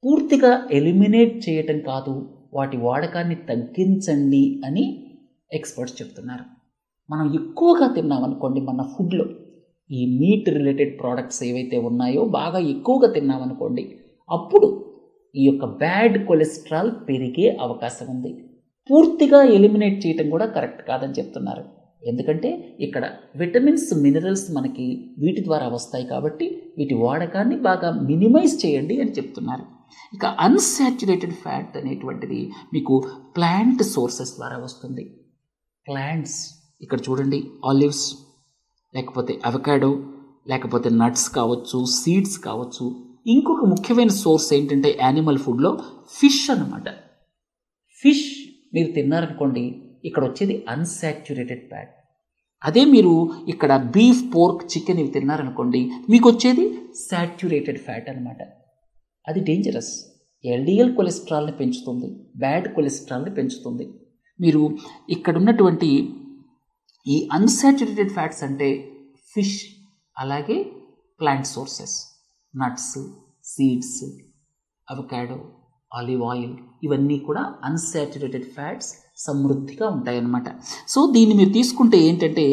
పూర్తిగా ఎలిమినేట్ చేయటం కాదు, వాటి వాడకాన్ని తగ్గించండి అని ఎక్స్పర్ట్స్ చెప్తున్నారు. మనం ఎక్కువగా తిన్నామనుకోండి మన ఫుడ్లో ఈ మీట్ రిలేటెడ్ ప్రోడక్ట్స్ ఏవైతే ఉన్నాయో బాగా ఎక్కువగా తిన్నామనుకోండి, అప్పుడు ఈ యొక్క బ్యాడ్ కొలెస్ట్రాల్ పెరిగే అవకాశం ఉంది. పూర్తిగా ఎలిమినేట్ చేయటం కూడా కరెక్ట్ కాదని చెప్తున్నారు. ఎందుకంటే ఇక్కడ విటమిన్స్, మినరల్స్ మనకి వీటి ద్వారా వస్తాయి కాబట్టి వీటి వాడకాన్ని బాగా మినిమైజ్ చేయండి అని చెప్తున్నారు. ఇక అన్సాచ్యురేటెడ్ ఫ్యాట్ అనేటువంటిది మీకు ప్లాంట్ సోర్సెస్ ద్వారా వస్తుంది. ప్లాంట్స్ ఇక్కడ చూడండి ఆలివ్స్, లేకపోతే అవకాడో, లేకపోతే నట్స్ కావచ్చు, సీడ్స్ కావచ్చు. ఇంకొక ముఖ్యమైన సోర్స్ ఏంటంటే యానిమల్ ఫుడ్లో ఫిష్ అన్నమాట. ఫిష్ మీరు తిన్నారనుకోండి, ఇక్కడ వచ్చేది అన్సాచ్యురేటెడ్ ఫ్యాట్. అదే మీరు ఇక్కడ బీఫ్, పోర్క్, చికెన్ ఇవి తిన్నారనుకోండి, మీకు వచ్చేది సాచ్యురేటెడ్ ఫ్యాట్ అనమాట. అది డేంజరస్. ఎల్డిఎల్ కొలెస్ట్రాల్ని పెంచుతుంది, బ్యాడ్ కొలెస్ట్రాల్ని పెంచుతుంది. మీరు ఇక్కడ ఉన్నటువంటి ఈ అన్సాచ్యురేటెడ్ ఫ్యాట్స్ అంటే ఫిష్, అలాగే plant sources, nuts, seeds, avocado, olive oil, ఇవన్నీ కూడా అన్సాచ్యురేటెడ్ ఫ్యాట్స్ సమృద్ధిగా ఉంటాయన్నమాట. సో దీన్ని మీరు తీసుకుంటే ఏంటంటే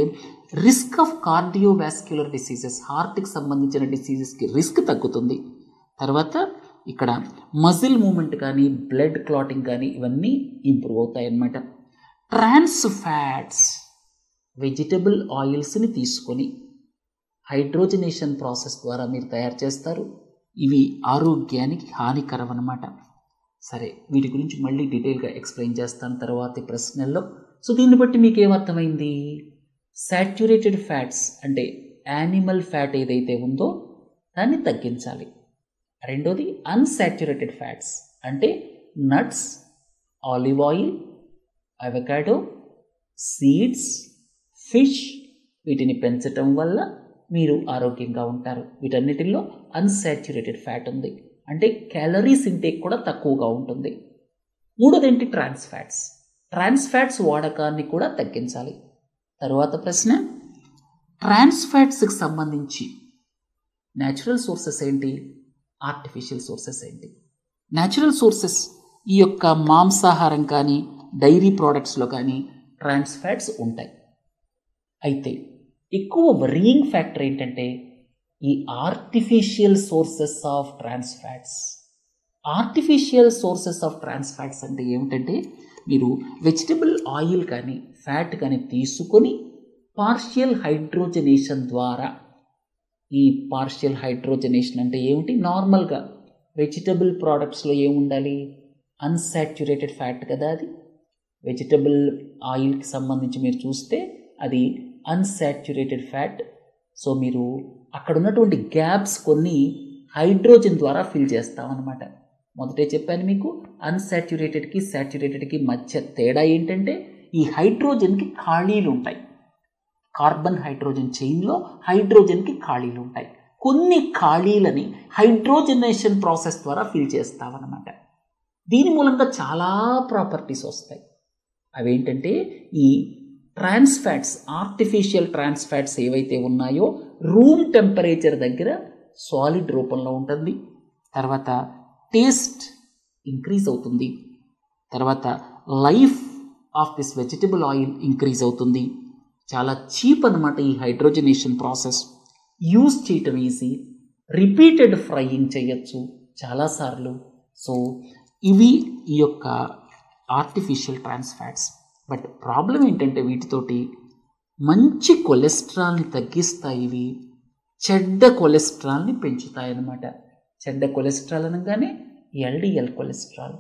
రిస్క్ ఆఫ్ కార్డియోవాస్క్యులర్ డిసీజెస్, హార్ట్కి సంబంధించిన డిసీజెస్కి రిస్క్ తగ్గుతుంది. తర్వాత ఇక్కడ మజిల్ మూమెంట్ కానీ, బ్లడ్ క్లాటింగ్ కానీ ఇవన్నీ ఇంప్రూవ్ అవుతాయి అన్నమాట. ట్రాన్స్ ఫ్యాట్స్ వెజిటబుల్ ఆయిల్స్ని తీసుకొని హైడ్రోజనేషన్ ప్రాసెస్ ద్వారా మీరు తయారు చేస్తారు. ఇవి ఆరోగ్యానికి హానికరం అన్నమాట. సరే, వీటి గురించి మళ్ళీ డీటెయిల్గా ఎక్స్ప్లెయిన్ చేస్తాను తర్వాతి ప్రశ్నల్లో. సో దీన్ని బట్టి మీకు ఏమర్థమైంది? సాచ్యురేటెడ్ ఫ్యాట్స్ అంటే యానిమల్ ఫ్యాట్ ఏదైతే ఉందో దాన్ని తగ్గించాలి. రెండోది అన్సాచ్యురేటెడ్ ఫ్యాట్స్ అంటే nuts, olive oil, avocado, seeds, fish, వీటిని పెంచటం వల్ల మీరు ఆరోగ్యంగా ఉంటారు. వీటన్నిటిల్లో అన్సాచ్యురేటెడ్ ఫ్యాట్ ఉంది, అంటే క్యాలరీస్ ఇంటేక్ కూడా తక్కువగా ఉంటుంది. మూడోది ఏంటి? Trans fats. ట్రాన్స్ ఫ్యాట్స్ వాడకాన్ని కూడా తగ్గించాలి. తరువాత ప్రశ్న, ట్రాన్స్ ఫ్యాట్స్కి సంబంధించి న్యాచురల్ సోర్సెస్ ఏంటి, ఆర్టిఫిషియల్ సోర్సెస్ ఏంటి? న్యాచురల్ సోర్సెస్ ఈ యొక్క మాంసాహారం కానీ, డైరీ ప్రోడక్ట్స్లో కానీ ట్రాన్స్ ఫ్యాట్స్ ఉంటాయి. అయితే ఎక్కువ వరీయింగ్ ఫ్యాక్టర్ ఏంటంటే ఈ artificial sources of trans fats. Artificial sources of trans fats అంటే ఏమిటంటే మీరు వెజిటబుల్ ఆయిల్ కానీ, ఫ్యాట్ కానీ తీసుకొని పార్షియల్ హైడ్రోజనేషన్ ద్వారా, ఈ పార్షియల్ హైడ్రోజనేషన్ అంటే ఏమిటి? నార్మల్గా వెజిటబుల్ ప్రోడక్ట్స్లో ఏముండాలి? అన్సాచ్యురేటెడ్ ఫ్యాట్ కదా అది. వెజిటబుల్ ఆయిల్కి సంబంధించి మీరు చూస్తే అది అన్సాచ్యురేటెడ్ ఫ్యాట్. సో మీరు అక్కడ ఉన్నటువంటి గ్యాప్స్ కొన్ని హైడ్రోజన్ ద్వారా ఫిల్ చేస్తామన్నమాట. మొదటే చెప్పాను మీకు, అన్సాచ్యురేటెడ్కి సాచ్యురేటెడ్కి మధ్య తేడా ఏంటంటే ఈ హైడ్రోజన్కి ఖాళీలు ఉంటాయి. కార్బన్ హైడ్రోజన్ చైన్లో హైడ్రోజన్కి ఖాళీలు ఉంటాయి. కొన్ని ఖాళీలని హైడ్రోజనేషన్ ప్రాసెస్ ద్వారా ఫిల్ చేస్తామన్నమాట. దీని మూలంగా చాలా ప్రాపర్టీస్ వస్తాయి. అవేంటంటే ఈ trans fats, artificial trans fats ఏవైతే ఉన్నాయో రూమ్ టెంపరేచర్ దగ్గర సాలిడ్ రూపంలో ఉంటుంది. తర్వాత టేస్ట్ ఇంక్రీజ్ అవుతుంది. తర్వాత life of this vegetable oil increase అవుతుంది. చాలా చీప్ అన్నమాట ఈ హైడ్రోజనేషన్ ప్రాసెస్. యూజ్ చేయటం ఈజీ, రిపీటెడ్ ఫ్రైయింగ్ చేయొచ్చు చాలాసార్లు. సో ఇవి ఈ యొక్క artificial trans fats. But problem ఏంటంటే వీటితోటి మంచి కొలెస్ట్రాల్ని తగ్గిస్తాయి, ఇవి చెడ్డ కొలెస్ట్రాల్ని పెంచుతాయి అన్నమాట. చెడ్డ కొలెస్ట్రాల్ అనగానే ఎల్డిఎల్ కొలెస్ట్రాల్,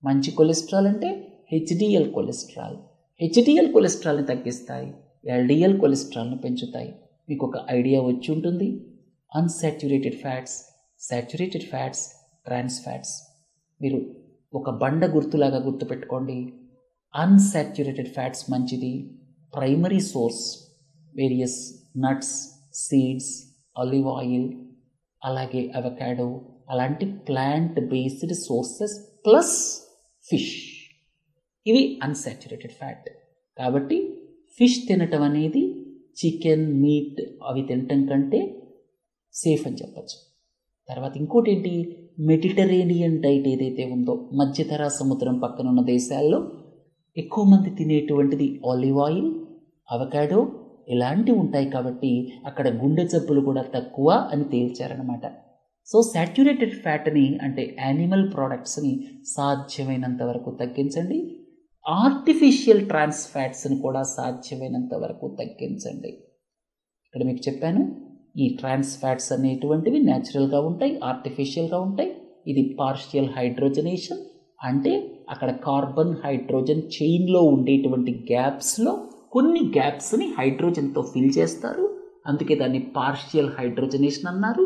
మంచి కొలెస్ట్రాల్ అంటే హెచ్డిఎల్ కొలెస్ట్రాల్. హెచ్డిఎల్ కొలెస్ట్రాల్ని తగ్గిస్తాయి, ఎల్డిఎల్ కొలెస్ట్రాల్ని పెంచుతాయి. మీకు ఒక ఐడియా వచ్చి ఉంటుంది. Unsaturated fats, saturated fats, trans fats. మీరు ఒక బండ గుర్తులాగా గుర్తుపెట్టుకోండి. అన్సాచ్యురేటెడ్ ఫ్యాట్స్ మంచిది. Primary source various nuts, seeds, olive oil, అలాగే అవకాడో, అలాంటి plant based sources plus fish, ఇవి అన్సాచ్యురేటెడ్ ఫ్యాట్. కాబట్టి ఫిష్ తినటం అనేది చికెన్, మీట్ అవి తినటం కంటే సేఫ్ అని చెప్పచ్చు. తర్వాత ఇంకోటి ఏంటి, మెడిటరేనియన్ డైట్ ఏదైతే ఉందో, మధ్యధరా సముద్రం పక్కన ఉన్న దేశాల్లో ఎక్కువ మంది తినేటువంటిది ఆలివ్ ఆయిల్, అవకాడో ఇలాంటివి ఉంటాయి. కాబట్టి అక్కడ గుండె జబ్బులు కూడా తక్కువ అని తేల్చారనమాట. సో సాచ్యురేటెడ్ ఫ్యాట్ని అంటే యానిమల్ ప్రోడక్ట్స్ని సాధ్యమైనంత వరకు తగ్గించండి. ఆర్టిఫిషియల్ ట్రాన్స్ ఫ్యాట్స్ని కూడా సాధ్యమైనంత వరకు తగ్గించండి. ఇక్కడ మీకు చెప్పాను, ఈ ట్రాన్స్ ఫ్యాట్స్ అనేటువంటివి న్యాచురల్గా ఉంటాయి, ఆర్టిఫిషియల్గా ఉంటాయి. ఇది పార్షియల్ హైడ్రోజనేషన్ అంటే అక్కడ కార్బన్ హైడ్రోజన్ చైన్లో ఉండేటువంటి గ్యాప్స్లో కొన్ని గ్యాప్స్ని హైడ్రోజన్తో ఫిల్ చేస్తారు. అందుకే దాన్ని పార్షియల్ హైడ్రోజనేషన్ అన్నారు.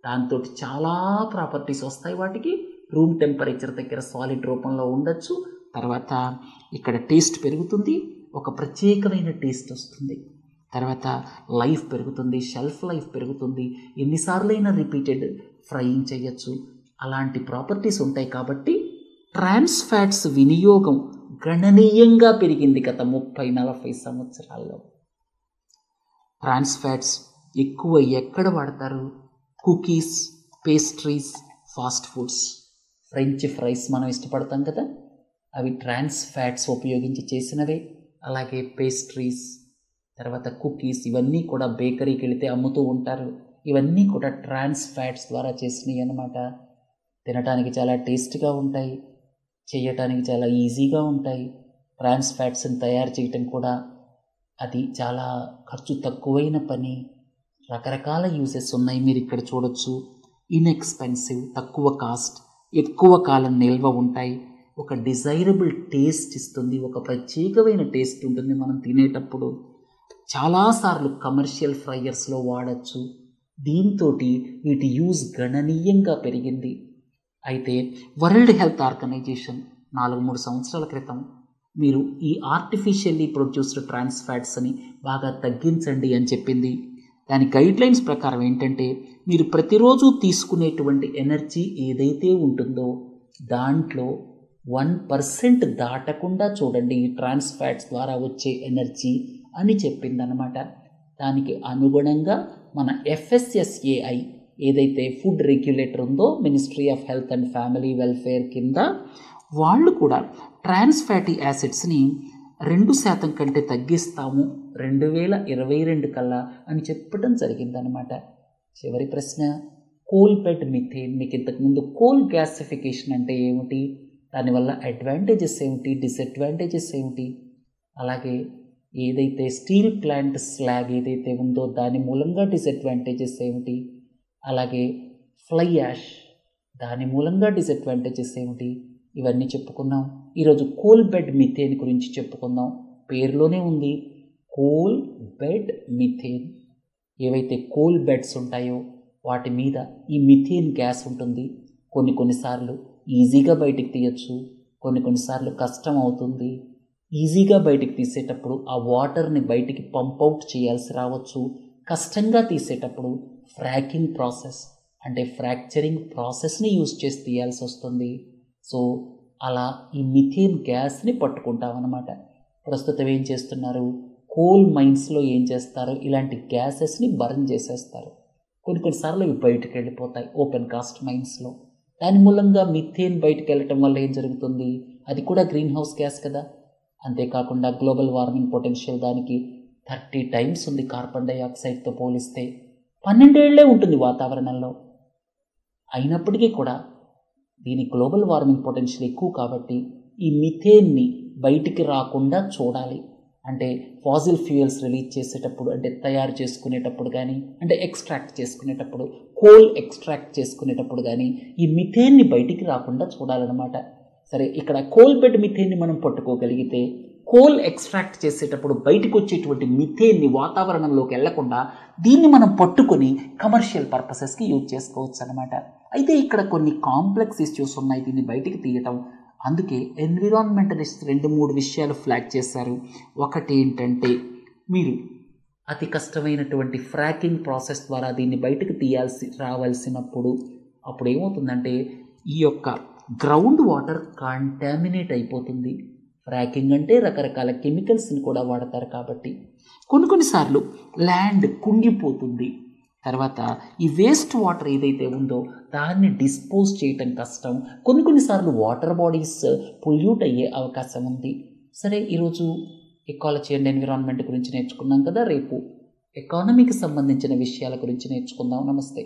దాంతో చాలా ప్రాపర్టీస్ వస్తాయి వాటికి. రూమ్ టెంపరేచర్ దగ్గర సాలిడ్ రూపంలో ఉండొచ్చు. తర్వాత ఇక్కడ టేస్ట్ పెరుగుతుంది, ఒక ప్రత్యేకమైన టేస్ట్ వస్తుంది. తర్వాత లైఫ్ పెరుగుతుంది, షెల్ఫ్ లైఫ్ పెరుగుతుంది, ఎన్నిసార్లైనా రిపీటెడ్ ఫ్రైయింగ్ చేయొచ్చు. అలాంటి ప్రాపర్టీస్ ఉంటాయి. కాబట్టి ట్రాన్స్ ఫ్యాట్స్ వినియోగం గణనీయంగా పెరిగింది గత 30-40 సంవత్సరాల్లో. ట్రాన్స్ ఫ్యాట్స్ ఎక్కువ ఎక్కడ వాడతారు? Cookies, pastries, fast foods. French fries మనం ఇష్టపడతాం కదా, అవి ట్రాన్స్ ఫ్యాట్స్ ఉపయోగించి చేసినవే. అలాగే పేస్ట్రీస్, తర్వాత కుకీస్, ఇవన్నీ కూడా బేకరీకి వెళితే అమ్ముతూ ఉంటారు. ఇవన్నీ కూడా ట్రాన్స్ ఫ్యాట్స్ ద్వారా చేసినవి అన్నమాట. తినడానికి చాలా టేస్ట్గా ఉంటాయి, చేయటానికి చాలా ఈజీగా ఉంటాయి. ట్రాన్స్ ఫ్యాట్స్ని తయారు చేయటం కూడా అది చాలా ఖర్చు తక్కువైన పని. రకరకాల యూజెస్ ఉన్నాయి, మీరు ఇక్కడ చూడొచ్చు. ఇన్ఎక్స్పెన్సివ్, తక్కువ కాస్ట్, ఎక్కువ కాలం నిల్వ ఉంటాయి, ఒక డిజైరబుల్ టేస్ట్ ఇస్తుంది, ఒక ప్రత్యేకమైన టేస్ట్ ఉంటుంది మనం తినేటప్పుడు. చాలాసార్లు కమర్షియల్ ఫ్రైయర్స్లో వాడచ్చు. దీంతో వీటి యూజ్ గణనీయంగా పెరిగింది. అయితే వరల్డ్ హెల్త్ ఆర్గనైజేషన్ 4-3 సంవత్సరాల క్రితం మీరు ఈ ఆర్టిఫిషియల్లీ ప్రొడ్యూస్డ్ ట్రాన్స్ ఫ్యాట్స్ని బాగా తగ్గించండి అని చెప్పింది. దాని గైడ్లైన్స్ ప్రకారం ఏంటంటే, మీరు ప్రతిరోజు తీసుకునేటువంటి ఎనర్జీ ఏదైతే ఉంటుందో దాంట్లో 1% దాటకుండా చూడండి ఈ ట్రాన్స్ ఫ్యాట్స్ ద్వారా వచ్చే ఎనర్జీ అని చెప్పిందనమాట. దానికి అనుగుణంగా మన FSSAI ఏదైతే ఫుడ్ రెగ్యులేటర్ ఉందో, ministry of health and family welfare కింద, వాళ్ళు కూడా ట్రాన్స్ ఫ్యాటీ యాసిడ్స్ని 2% కంటే తగ్గిస్తాము 2022 కల్లా అని చెప్పడం జరిగిందనమాట. చివరి ప్రశ్న, కోల్ బెడ్ మిథేన్. మీకు ఇంతకుముందు కోల్ గ్యాసిఫికేషన్ అంటే ఏమిటి, దానివల్ల అడ్వాంటేజెస్ ఏమిటి, డిసడ్వాంటేజెస్ ఏమిటి, అలాగే ఏదైతే స్టీల్ ప్లాంట్ స్లాగ్ ఏదైతే ఉందో దాని మూలంగా డిసడ్వాంటేజెస్ ఏమిటి, అలాగే ఫ్లై యాష్ దాని మూలంగా డిసడ్వాంటేజెస్ ఏమిటి, ఇవన్నీ చెప్పుకున్నాం. ఈరోజు కోల్ బెడ్ మిథేన్ గురించి చెప్పుకుందాం. పేరులోనే ఉంది కోల్ బెడ్ మిథేన్. ఏవైతే కోల్ బెడ్స్ ఉంటాయో వాటి మీద ఈ మిథేన్ గ్యాస్ ఉంటుంది. కొన్నిసార్లు ఈజీగా బయటికి తీయచ్చు, కొన్నిసార్లు కష్టం అవుతుంది. ఈజీగా బయటికి తీసేటప్పుడు ఆ వాటర్ని బయటికి పంప్అవుట్ చేయాల్సి రావచ్చు. కష్టంగా తీసేటప్పుడు ఫ్రాకింగ్ ప్రాసెస్ అంటే ఫ్రాక్చరింగ్ ప్రాసెస్ని యూజ్ చేసి తీయాల్సి వస్తుంది. సో అలా ఈ మిథేన్ గ్యాస్ని పట్టుకుంటామన్నమాట. ప్రస్తుతం ఏం చేస్తున్నారు, కోల్ మైన్స్లో ఏం చేస్తారు, ఇలాంటి గ్యాసెస్ని బర్న్ చేసేస్తారు. కొన్నిసార్లు ఇవి బయటకు వెళ్ళిపోతాయి ఓపెన్ కాస్ట్ మైన్స్లో. దాని మూలంగా మిథేన్ బయటకు వెళ్ళటం వల్ల ఏం జరుగుతుంది, అది కూడా గ్రీన్ హౌస్ గ్యాస్ కదా. అంతేకాకుండా గ్లోబల్ వార్మింగ్ పొటెన్షియల్ దానికి 30 టైమ్స్ ఉంది కార్బన్ డైఆక్సైడ్తో పోలిస్తే. 12 ఏళ్లే ఉంటుంది వాతావరణంలో. అయినప్పటికీ కూడా దీని గ్లోబల్ వార్మింగ్ పొటెన్షియల్ ఎక్కువ కాబట్టి ఈ మిథేన్ని బయటికి రాకుండా చూడాలి. అంటే ఫాసిల్ ఫ్యూయల్స్ రిలీజ్ చేసేటప్పుడు, అంటే తయారు చేసుకునేటప్పుడు కానీ, అంటే ఎక్స్ట్రాక్ట్ చేసుకునేటప్పుడు, కోల్ ఎక్స్ట్రాక్ట్ చేసుకునేటప్పుడు కానీ ఈ మిథేన్ని బయటికి రాకుండా చూడాలన్నమాట. సరే, ఇక్కడ కోల్ బెడ్ మిథేన్ని మనం పట్టుకోగలిగితే కోల్ ఎక్స్ట్రాక్ట్ చేసేటప్పుడు బయటకు వచ్చేటువంటి మిథేన్ని వాతావరణంలోకి వెళ్లకుండా దీన్ని మనం పట్టుకొని కమర్షియల్ పర్పసెస్కి యూజ్ చేసుకోవచ్చు అనమాట. అయితే ఇక్కడ కొన్ని కాంప్లెక్స్ ఇష్యూస్ ఉన్నాయి దీన్ని బయటికి తీయటం. అందుకే ఎన్విరాన్మెంటలిస్ట్ 2-3 విషయాలు ఫ్లాగ్ చేశారు. ఒకటి ఏంటంటే, మీరు అతి కష్టమైనటువంటి ఫ్రాకింగ్ ప్రాసెస్ ద్వారా దీన్ని బయటకు రావాల్సినప్పుడు అప్పుడు ఏమవుతుందంటే ఈ యొక్క గ్రౌండ్ వాటర్ కాంటామినేట్ అయిపోతుంది. ఫ్రాకింగ్ అంటే రకరకాల కెమికల్స్ని కూడా వాడతారు కాబట్టి కొన్నిసార్లు ల్యాండ్ కుంగిపోతుంది. తర్వాత ఈ వేస్ట్ వాటర్ ఏదైతే ఉందో దాన్ని డిస్పోజ్ చేయటం కష్టం. కొన్నిసార్లు వాటర్ బాడీస్ పొల్యూట్ అయ్యే అవకాశం ఉంది. సరే, ఈరోజు ఎకాలజీ అండ్ ఎన్విరాన్మెంట్ గురించి నేర్చుకున్నాం కదా. రేపు ఎకానమీకి సంబంధించిన విషయాల గురించి నేర్చుకుందాం. నమస్తే.